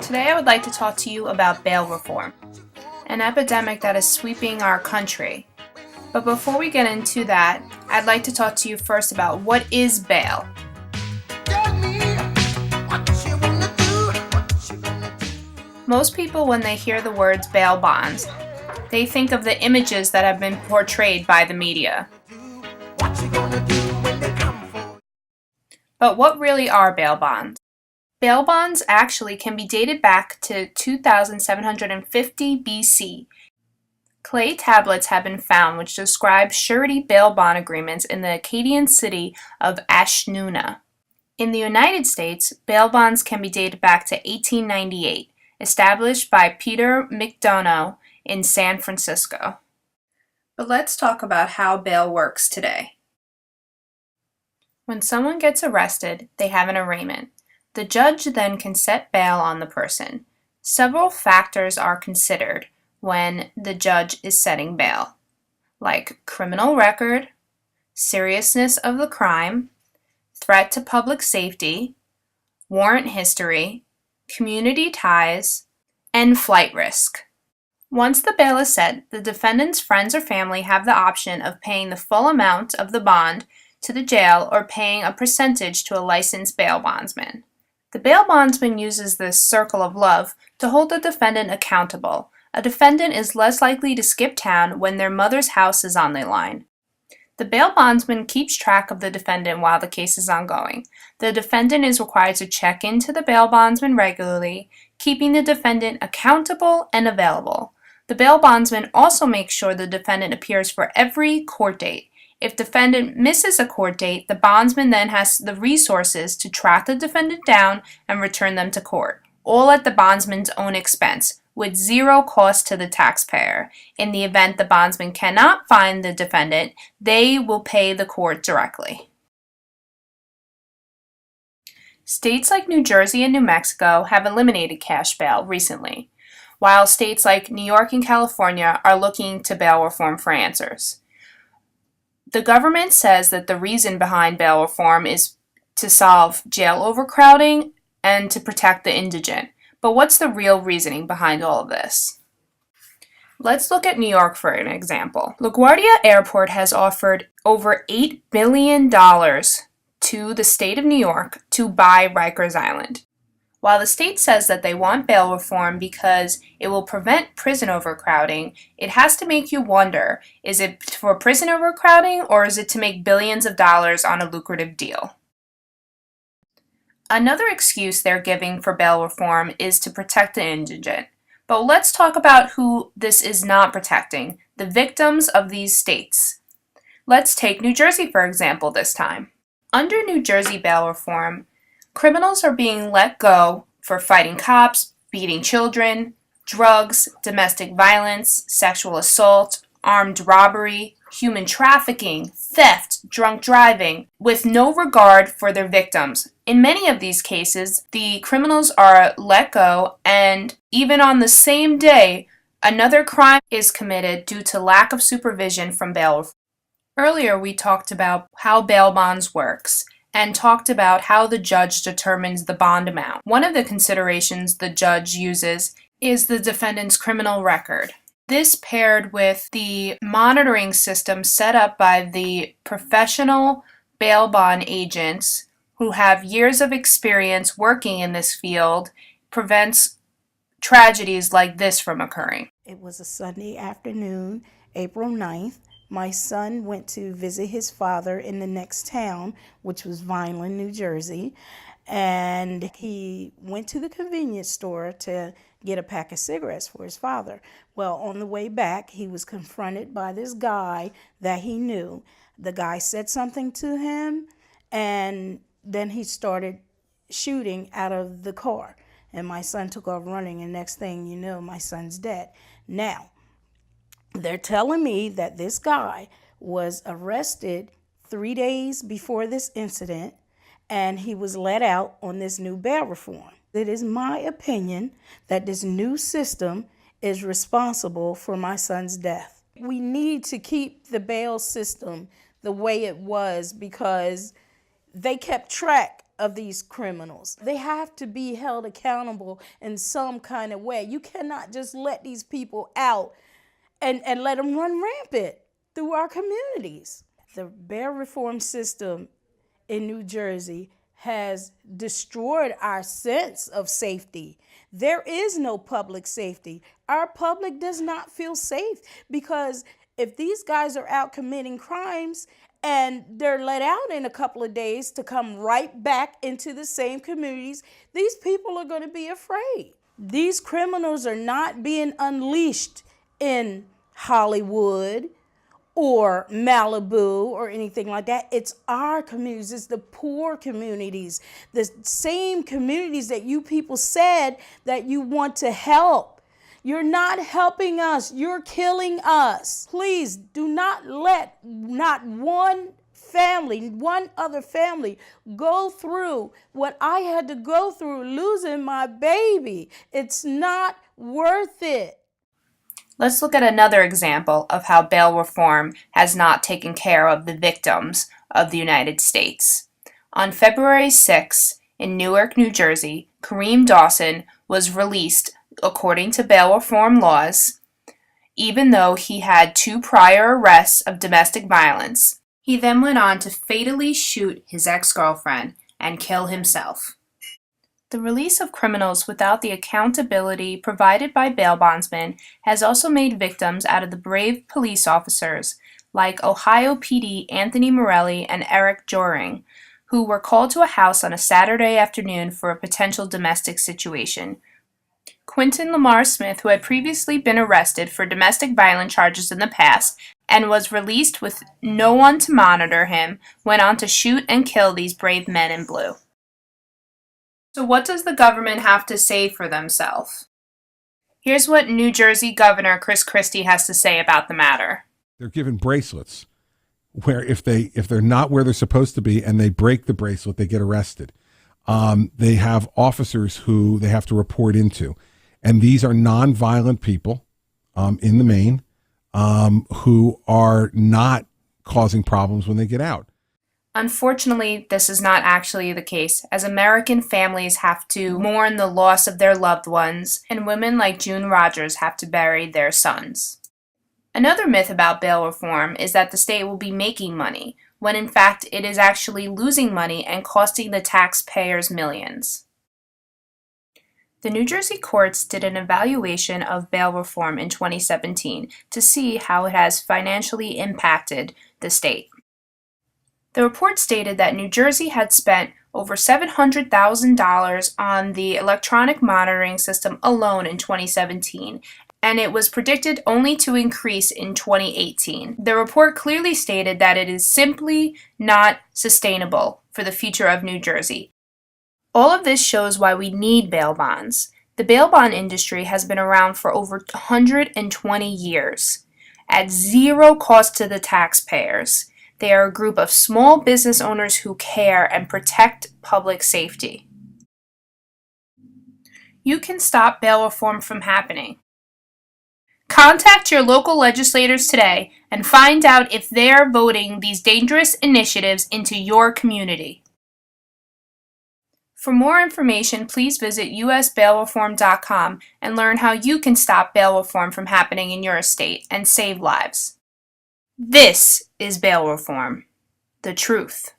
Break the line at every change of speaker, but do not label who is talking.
Today I would like to talk to you about bail reform, an epidemic that is sweeping our country. But before we get into that, I'd like to talk to you first about what is bail. Most people, when they hear the words bail bonds, they think of the images that have been portrayed by the media. But what really are bail bonds? Bail bonds actually can be dated back to 2750 BC. Clay tablets have been found which describe surety bail bond agreements in the Akkadian city of Ashnuna. In the United States, bail bonds can be dated back to 1898, established by Peter McDonough in San Francisco. But let's talk about how bail works today. When someone gets arrested, they have an arraignment. The judge then can set bail on the person. Several factors are considered when the judge is setting bail, like criminal record, seriousness of the crime, threat to public safety, warrant history, community ties, and flight risk. Once the bail is set, the defendant's friends or family have the option of paying the full amount of the bond to the jail or paying a percentage to a licensed bail bondsman. The bail bondsman uses this circle of love to hold the defendant accountable. A defendant is less likely to skip town when their mother's house is on the line. The bail bondsman keeps track of the defendant while the case is ongoing. The defendant is required to check into the bail bondsman regularly, keeping the defendant accountable and available. The bail bondsman also makes sure the defendant appears for every court date. If the defendant misses a court date, the bondsman then has the resources to track the defendant down and return them to court, all at the bondsman's own expense, with zero cost to the taxpayer. In the event the bondsman cannot find the defendant, they will pay the court directly. States like New Jersey and New Mexico have eliminated cash bail recently, while states like New York and California are looking to bail reform for answers. The government says that the reason behind bail reform is to solve jail overcrowding and to protect the indigent. But what's the real reasoning behind all of this? Let's look at New York for an example. LaGuardia Airport has offered over $8 billion to the state of New York to buy Rikers Island. While the state says that they want bail reform because it will prevent prison overcrowding, it has to make you wonder, is it for prison overcrowding or is it to make billions of dollars on a lucrative deal? Another excuse they're giving for bail reform is to protect the indigent. But let's talk about who this is not protecting, the victims of these states. Let's take New Jersey, for example, this time. Under New Jersey bail reform, criminals are being let go for fighting cops, beating children, drugs, domestic violence, sexual assault, armed robbery, human trafficking, theft, drunk driving, with no regard for their victims. In many of these cases, the criminals are let go, and even on the same day, another crime is committed due to lack of supervision from bail reform. Earlier, we talked about how bail bonds works and talked about how the judge determines the bond amount. One of the considerations the judge uses is the defendant's criminal record. This paired with the monitoring system set up by the professional bail bond agents who have years of experience working in this field prevents tragedies like this from occurring.
It was a Sunday afternoon, April 9th. My son went to visit his father in the next town, which was Vineland, New Jersey, and he went to the convenience store to get a pack of cigarettes for his father. Well, on the way back, he was confronted by this guy that he knew. The guy said something to him, and then he started shooting out of the car. And my son took off running, and next thing you know, my son's dead. Now, they're telling me that this guy was arrested 3 days before this incident, and he was let out on this new bail reform. It is my opinion that this new system is responsible for my son's death. We need to keep the bail system the way it was because they kept track of these criminals. They have to be held accountable in some kind of way. You cannot just let these people out and let them run rampant through our communities. The bail reform system in New Jersey has destroyed our sense of safety. There is no public safety. Our public does not feel safe because if these guys are out committing crimes and they're let out in a couple of days to come right back into the same communities, these people are going to be afraid. These criminals are not being unleashed in Hollywood or Malibu or anything like that. It's our communities. It's the poor communities, the same communities that you people said that you want to help. You're not helping us. You're killing us. Please do not let not one other family go through what I had to go through losing my baby. It's not worth it.
Let's look at another example of how bail reform has not taken care of the victims of the United States. On February 6, in Newark, New Jersey, Kareem Dawson was released according to bail reform laws, even though he had 2 prior arrests of domestic violence. He then went on to fatally shoot his ex-girlfriend and kill himself. The release of criminals without the accountability provided by bail bondsmen has also made victims out of the brave police officers like Ohio PD Anthony Morelli and Eric Joring, who were called to a house on a Saturday afternoon for a potential domestic situation. Quinton Lamar Smith, who had previously been arrested for domestic violence charges in the past and was released with no one to monitor him, went on to shoot and kill these brave men in blue. So what does the government have to say for themselves? Here's what New Jersey Governor Chris Christie has to say about the matter.
They're given bracelets where if they're not where they're supposed to be and they break the bracelet, they get arrested. They have officers who they have to report into. And these are nonviolent people in the main who are not causing problems when they get out.
Unfortunately, this is not actually the case, as American families have to mourn the loss of their loved ones, and women like June Rogers have to bury their sons. Another myth about bail reform is that the state will be making money, when in fact it is actually losing money and costing the taxpayers millions. The New Jersey courts did an evaluation of bail reform in 2017 to see how it has financially impacted the state. The report stated that New Jersey had spent over $700,000 on the electronic monitoring system alone in 2017, and it was predicted only to increase in 2018. The report clearly stated that it is simply not sustainable for the future of New Jersey. All of this shows why we need bail bonds. The bail bond industry has been around for over 120 years, at zero cost to the taxpayers. They are a group of small business owners who care and protect public safety. You can stop bail reform from happening. Contact your local legislators today and find out if they are voting these dangerous initiatives into your community. For more information, please visit usbailreform.com and learn how you can stop bail reform from happening in your state and save lives. This is bail reform, the truth.